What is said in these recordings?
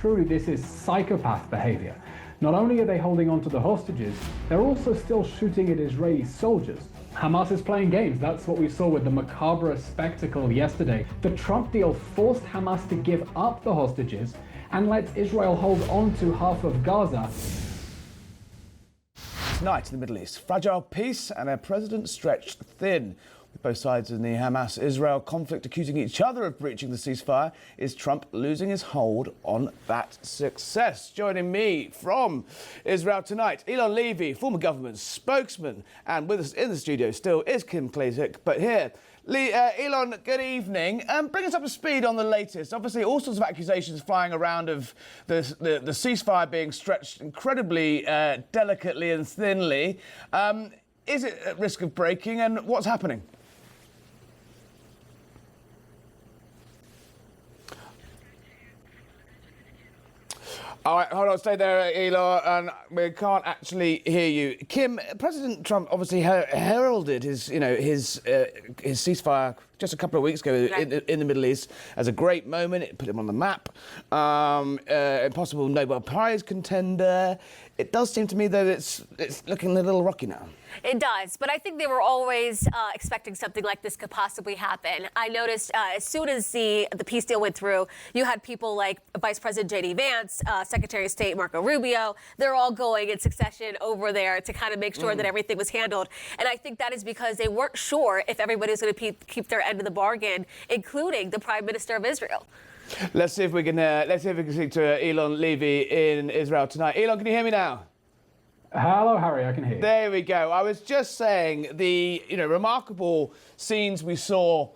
truly, this is psychopath behavior. Not only are they holding on to the hostages, they're also still shooting at Israeli soldiers. Hamas is playing games. That's what we saw with the macabre spectacle yesterday. The Trump deal forced Hamas to give up the hostages and lets Israel hold on to half of Gaza. Tonight in the Middle East, fragile peace and a president stretched thin. With both sides in the Hamas-Israel conflict accusing each other of breaching the ceasefire, is Trump losing his hold on that success? Joining me from Israel tonight, Elon Levy, former government spokesman, and with us in the studio still is Kim Klacik. But here, Eylon, good evening. Bring us up to speed on the latest. Obviously, all sorts of accusations flying around of the ceasefire being stretched incredibly delicately and thinly. Is it at risk of breaking, and what's happening? All right, hold on, stay there, Eylon, and we can't actually hear you. Kim, President Trump obviously heralded his ceasefire just a couple of weeks ago in the Middle East as a great moment. It put him on the map. A possible Nobel Prize contender. It does seem to me that it's looking a little rocky now. It does, but I think they were always expecting something like this could possibly happen. I noticed as soon as the peace deal went through, you had people like Vice President J.D. Vance, Secretary of State Marco Rubio. They're all going in succession over there to kind of make sure that everything was handled. And I think that is because they weren't sure if everybody was going to keep their end of the bargain, including the Prime Minister of Israel. Let's see if we can speak to Elon Levy in Israel tonight. Eylon, can you hear me now? Hello, Harry, I can hear you. There we go. I was just saying the remarkable scenes we saw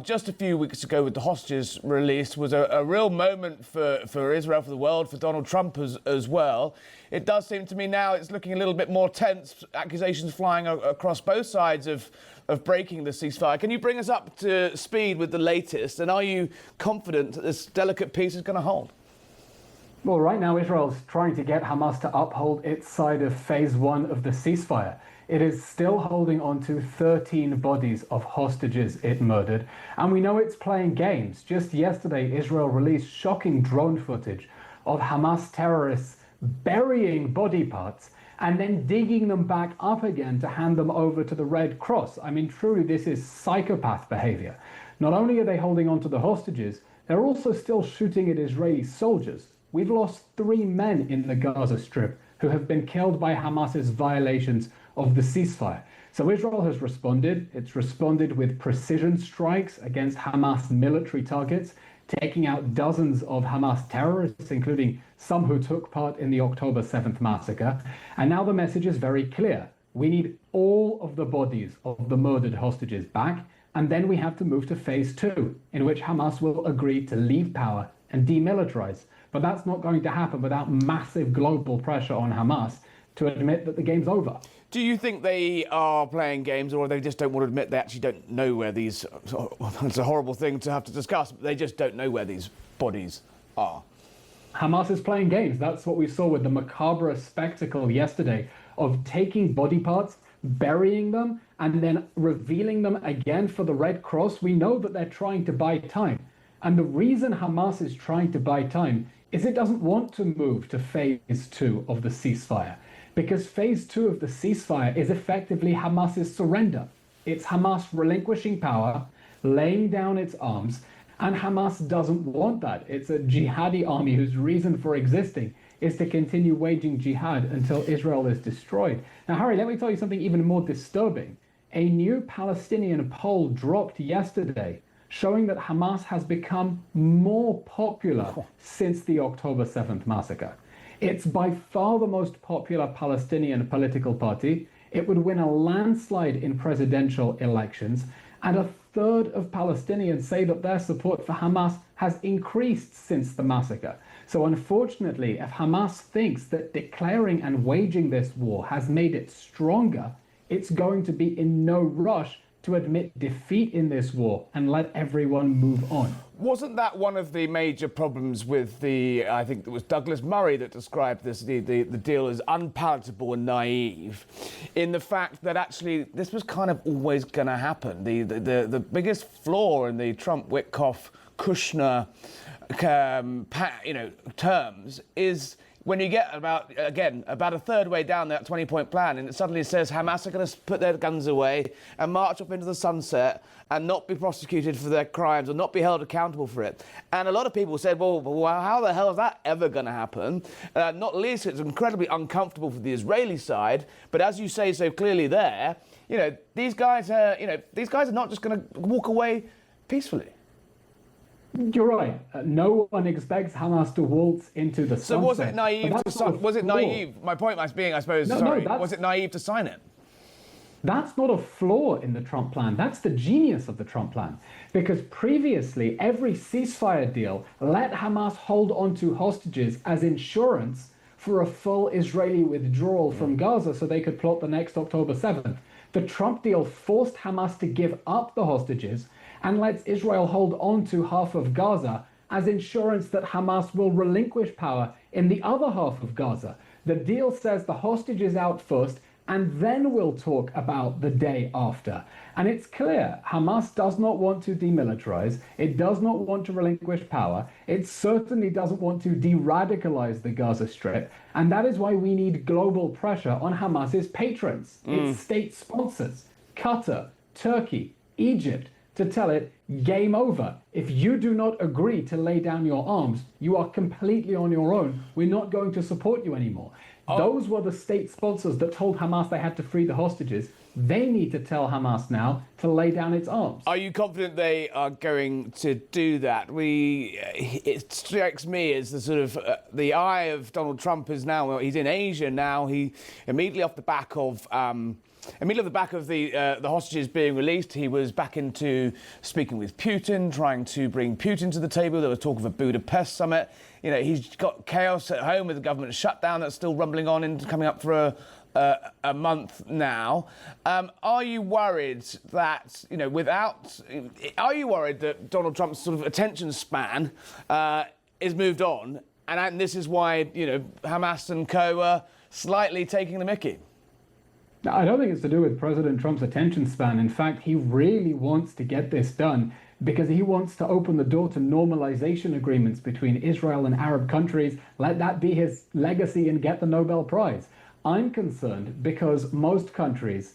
just a few weeks ago with the hostages released was a real moment for Israel, for the world, for Donald Trump as well. It does seem to me now it's looking a little bit more tense, accusations flying across both sides of breaking the ceasefire. Can you bring us up to speed with the latest, and are you confident that this delicate peace is going to hold? Well, right now, Israel is trying to get Hamas to uphold its side of phase one of the ceasefire. It is still holding on to 13 bodies of hostages it murdered, and we know it's playing games. Just yesterday, Israel released shocking drone footage of Hamas terrorists burying body parts and then digging them back up again to hand them over to the Red Cross. I mean, truly, this is psychopath behavior. Not only are they holding on to the hostages, they're also still shooting at Israeli soldiers. We've lost 3 men in the Gaza Strip who have been killed by Hamas's violations of the ceasefire. So Israel has responded. It's responded with precision strikes against Hamas military targets, taking out dozens of Hamas terrorists, including some who took part in the October 7th massacre. And now the message is very clear. We need all of the bodies of the murdered hostages back, and then we have to move to phase 2, in which Hamas will agree to leave power and demilitarize. But that's not going to happen without massive global pressure on Hamas to admit that the game's over. Do you think they are playing games, or they just don't want to admit they actually don't know where these... It's a horrible thing to have to discuss, but they just don't know where these bodies are? Hamas is playing games. That's what we saw with the macabre spectacle yesterday of taking body parts, burying them, and then revealing them again for the Red Cross. We know that they're trying to buy time. And the reason Hamas is trying to buy time is it doesn't want to move to phase 2 of the ceasefire, because phase 2 of the ceasefire is effectively Hamas's surrender. It's Hamas relinquishing power, laying down its arms, and Hamas doesn't want that. It's a jihadi army whose reason for existing is to continue waging jihad until Israel is destroyed. Now, Harry, let me tell you something even more disturbing. A new Palestinian poll dropped yesterday showing that Hamas has become more popular since the October 7th massacre. It's by far the most popular Palestinian political party. It would win a landslide in presidential elections, and a third of Palestinians say that their support for Hamas has increased since the massacre. So unfortunately, if Hamas thinks that declaring and waging this war has made it stronger, it's going to be in no rush to admit defeat in this war and let everyone move on. Wasn't that one of the major problems with I think it was Douglas Murray that described this, the deal as unpalatable and naive, in the fact that actually this was kind of always going to happen. The biggest flaw in the Trump, Witkoff, Kushner terms is when you get about a third way down that 20-point plan, and it suddenly says Hamas are going to put their guns away and march off into the sunset and not be prosecuted for their crimes or not be held accountable for it. And a lot of people said, well, how the hell is that ever going to happen? Not least, it's incredibly uncomfortable for the Israeli side. But as you say so clearly there, these guys are not just going to walk away peacefully. You're right. No one expects Hamas to waltz into the sunset. So was it naive to sign? Was it naive? My point being, I suppose, was it naive to sign it? That's not a flaw in the Trump plan. That's the genius of the Trump plan. Because previously, every ceasefire deal let Hamas hold on to hostages as insurance for a full Israeli withdrawal from Gaza so they could plot the next October 7th. The Trump deal forced Hamas to give up the hostages and lets Israel hold on to half of Gaza as insurance that Hamas will relinquish power in the other half of Gaza. The deal says the hostages out first, and then we'll talk about the day after. And it's clear, Hamas does not want to demilitarize, it does not want to relinquish power, it certainly doesn't want to de-radicalize the Gaza Strip, and that is why we need global pressure on Hamas's patrons, its state sponsors, Qatar, Turkey, Egypt, to tell it, game over. If you do not agree to lay down your arms, you are completely on your own. We're not going to support you anymore. Those were the state sponsors that told Hamas they had to free the hostages. They need to tell Hamas now to lay down its arms. Are you confident they are going to do that? It strikes me as the sort of the eye of Donald Trump is now. Well, he's in Asia now. He immediately off the back of the hostages being released, he was back into speaking with Putin, trying to bring Putin to the table. There was talk of a Budapest summit. He's got chaos at home with the government shutdown that's still rumbling on and coming up for a month now. Are you worried that, are you worried that Donald Trump's sort of attention span is moved on, and this is why, Hamas and co are slightly taking the mickey? I don't think it's to do with President Trump's attention span. In fact, he really wants to get this done because he wants to open the door to normalization agreements between Israel and Arab countries. Let that be his legacy and get the Nobel Prize. I'm concerned because most countries,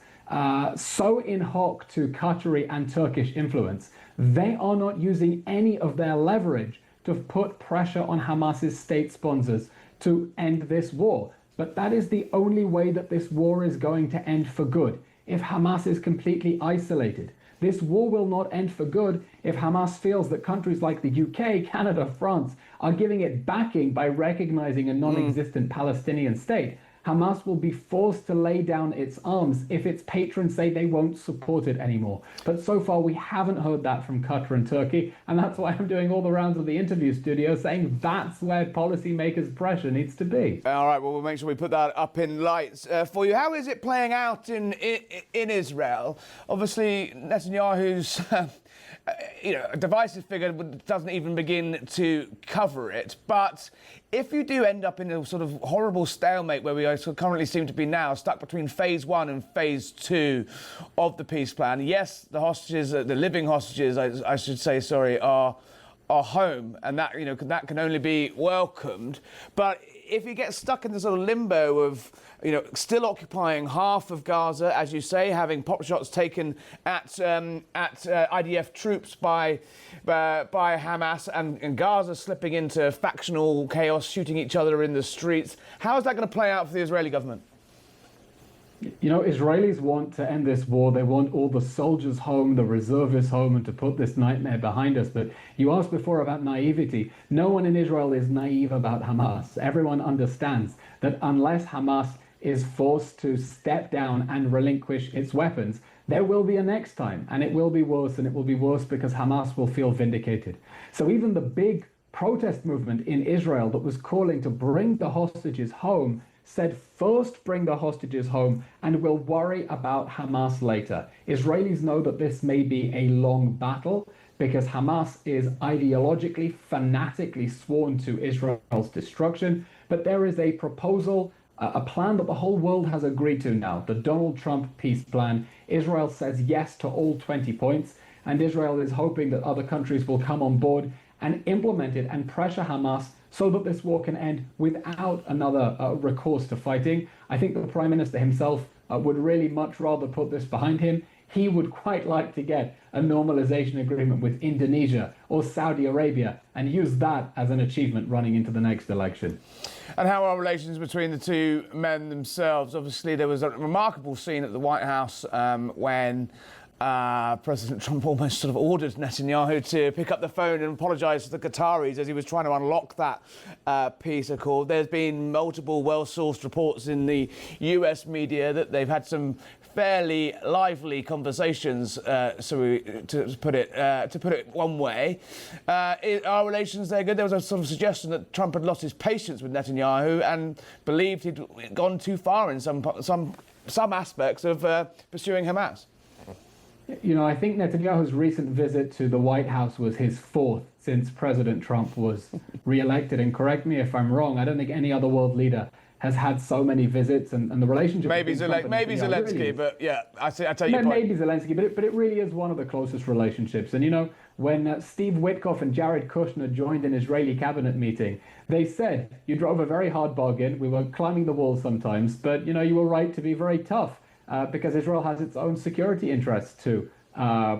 so in hoc to Qatari and Turkish influence, they are not using any of their leverage to put pressure on Hamas's state sponsors to end this war. But that is the only way that this war is going to end for good, if Hamas is completely isolated. This war will not end for good if Hamas feels that countries like the UK, Canada, France are giving it backing by recognizing a non-existent Palestinian state. Hamas will be forced to lay down its arms if its patrons say they won't support it anymore. But so far, we haven't heard that from Qatar and Turkey, and that's why I'm doing all the rounds of the interview studio saying that's where policymakers' pressure needs to be. All right, well, we'll make sure we put that up in lights for you. How is it playing out in Israel? Obviously, Netanyahu's a divisive figure doesn't even begin to cover it. But if you do end up in a sort of horrible stalemate where we are currently seem to be now, stuck between phase 1 and phase 2 of the peace plan, yes, the hostages, the living hostages, I should say, sorry, are home, and that that can only be welcomed. But if you get stuck in the sort of limbo of still occupying half of Gaza, as you say, having pop shots taken at IDF troops by Hamas, and Gaza slipping into factional chaos, shooting each other in the streets, how is that going to play out for the Israeli government? Israelis want to end this war. They want all the soldiers home, the reservists home, and to put this nightmare behind us. But you asked before about naivety. No one in Israel is naive about Hamas. Everyone understands that unless Hamas is forced to step down and relinquish its weapons, there will be a next time, and it will be worse, and it will be worse because Hamas will feel vindicated. So even the big protest movement in Israel that was calling to bring the hostages home said first bring the hostages home and we'll worry about Hamas later. Israelis know that this may be a long battle because Hamas is ideologically, fanatically sworn to Israel's destruction, but there is a proposal, a plan that the whole world has agreed to now, the Donald Trump peace plan. Israel says yes to all 20 points, and Israel is hoping that other countries will come on board and implement it and pressure Hamas so that this war can end without another recourse to fighting. I think the Prime Minister himself would really much rather put this behind him. He would quite like to get a normalization agreement with Indonesia or Saudi Arabia and use that as an achievement running into the next election. And how are relations between the two men themselves? Obviously, there was a remarkable scene at the White House when President Trump almost sort of ordered Netanyahu to pick up the phone and apologise to the Qataris as he was trying to unlock that peace accord. There's been multiple well-sourced reports in the US media that they've had some fairly lively conversations, to put it one way. Are relations there good? There was a sort of suggestion that Trump had lost his patience with Netanyahu and believed he'd gone too far in some aspects of pursuing Hamas. You know, I think Netanyahu's recent visit to the White House was his fourth since President Trump was re-elected. And correct me if I'm wrong, I don't think any other world leader has had so many visits, and the relationship. Maybe Zelensky, really, but yeah, I take your point. Maybe Zelensky, but it really is one of the closest relationships. And you know, when Steve Witkoff and Jared Kushner joined an Israeli cabinet meeting, they said, you drove a very hard bargain. We were climbing the wall sometimes, but you know, you were right to be very tough because Israel has its own security interests to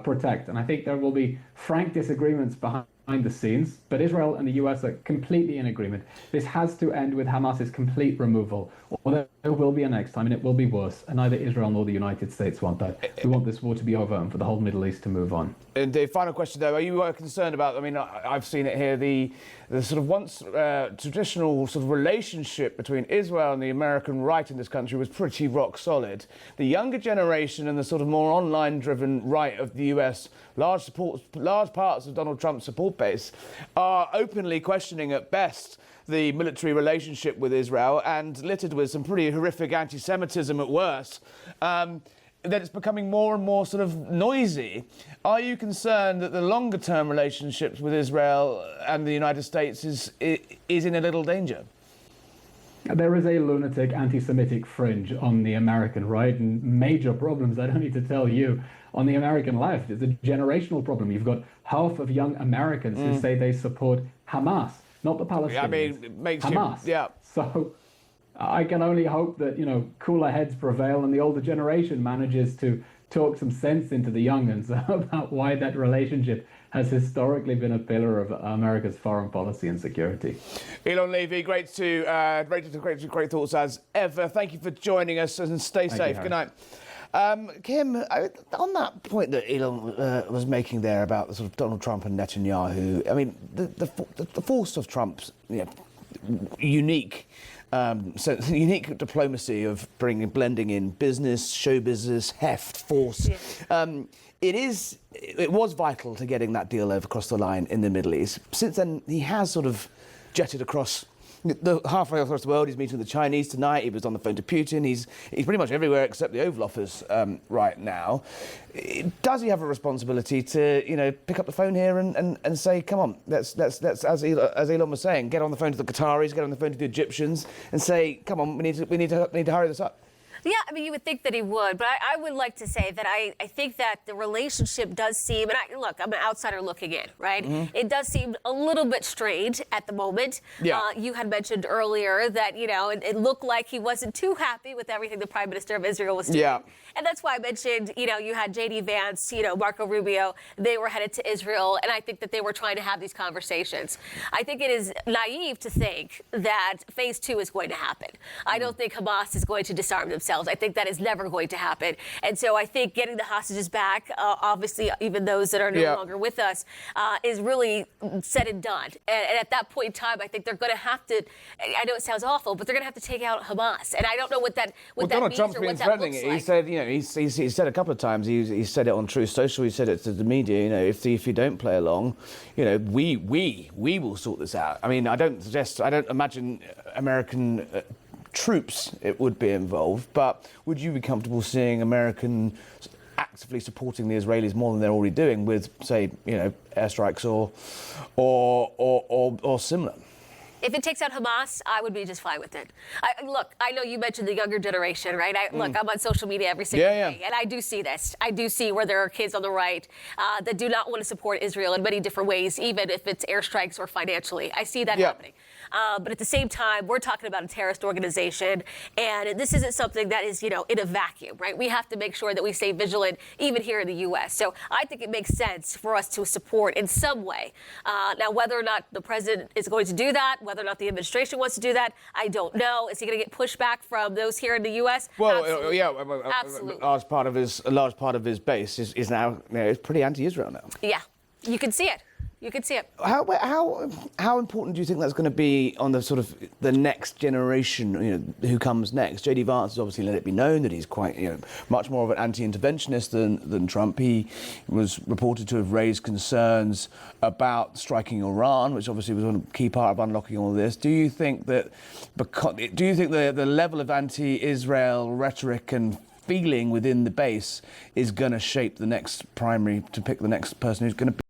protect. And I think there will be frank disagreements behind the scenes, but Israel and the US are completely in agreement. This has to end with Hamas's complete removal, or there will be a next time, and it will be worse. And neither Israel nor the United States want that. We want this war to be over and for the whole Middle East to move on. And the final question, though, are you concerned about, I mean, I've seen it here, the sort of once traditional sort of relationship between Israel and the American right in this country was pretty rock solid. The younger generation and the sort of more online-driven right of the US, large parts of Donald Trump's support base, are openly questioning at best the military relationship with Israel and littered with some pretty horrific anti-Semitism at worst. That it's becoming more and more sort of noisy. Are you concerned that the longer-term relationships with Israel and the United States is in a little danger? There is a lunatic anti-Semitic fringe on the American right, and major problems, I don't need to tell you, on the American left. It's a generational problem. You've got half of young Americans who say they support Hamas, not the Palestinians. I mean, it makes Hamas. Yeah. So I can only hope that, you know, cooler heads prevail and the older generation manages to talk some sense into the young ones about why that relationship has historically been a pillar of America's foreign policy and security. Elon Levy, great thoughts as ever. Thank you for joining us and stay safe. Good night. Kim, on that point that Elon was making there about the sort of Donald Trump and Netanyahu, I mean, the force of Trump's unique diplomacy of blending in business, show business, heft, force. Yeah. It was vital to getting that deal across the line in the Middle East. Since then, he has sort of jetted across halfway across the world. He's meeting the Chinese tonight. He was on the phone to Putin. He's pretty much everywhere except the Oval Office right now. Does he have a responsibility to, you know, pick up the phone here and say, come on, let's as Elon was saying, get on the phone to the Qataris, get on the phone to the Egyptians, and say, come on, we need to hurry this up. Yeah, I mean, you would think that he would, but I would like to say that I think that the relationship does seem, and I'm an outsider looking in, right? Mm-hmm. It does seem a little bit strained at the moment. Yeah. You had mentioned earlier that, you know, it looked like he wasn't too happy with everything the Prime Minister of Israel was doing. Yeah. And that's why I mentioned, you know, you had J.D. Vance, you know, Marco Rubio, they were headed to Israel, and I think that they were trying to have these conversations. I think it is naive to think that phase 2 is going to happen. I don't think Hamas is going to disarm themselves. I think that is never going to happen. And so I think getting the hostages back, obviously even those that are no longer with us, is really said and done. And at that point in time, I think they're going to have to, I know it sounds awful, but they're going to have to take out Hamas. And I don't know what that Donald means Trump's or been what that threatening looks it. like. He said, you know, he said a couple of times, he said it on Truth Social, he said it to the media, you know, if you don't play along, you know, we will sort this out. I mean, I don't imagine American troops it would be involved, but would you be comfortable seeing American actively supporting the Israelis more than they're already doing with, say, you know, airstrikes or similar? If it takes out Hamas, I would be just fine with it. Look, I know you mentioned the younger generation, right? Look, I'm on social media every single day, and I do see this. I do see where there are kids on the right that do not want to support Israel in many different ways, even if it's airstrikes or financially. I see that happening. But at the same time, we're talking about a terrorist organization, and this isn't something that is, in a vacuum, right? We have to make sure that we stay vigilant, even here in the U.S. So I think it makes sense for us to support in some way. Now, whether or not the president is going to do that, whether or not the administration wants to do that, I don't know. Is he going to get pushback from those here in the U.S.? Well, Absolutely. Absolutely. A large part of his base is now it's pretty anti-Israel now. Yeah, you can see it. You can see it. How important do you think that's going to be on the sort of the next generation, who comes next? J.D. Vance has obviously let it be known that he's quite, much more of an anti-interventionist than Trump. He was reported to have raised concerns about striking Iran, which obviously was a key part of unlocking all this. Do you think that the level of anti-Israel rhetoric and feeling within the base is going to shape the next primary to pick the next person who's going to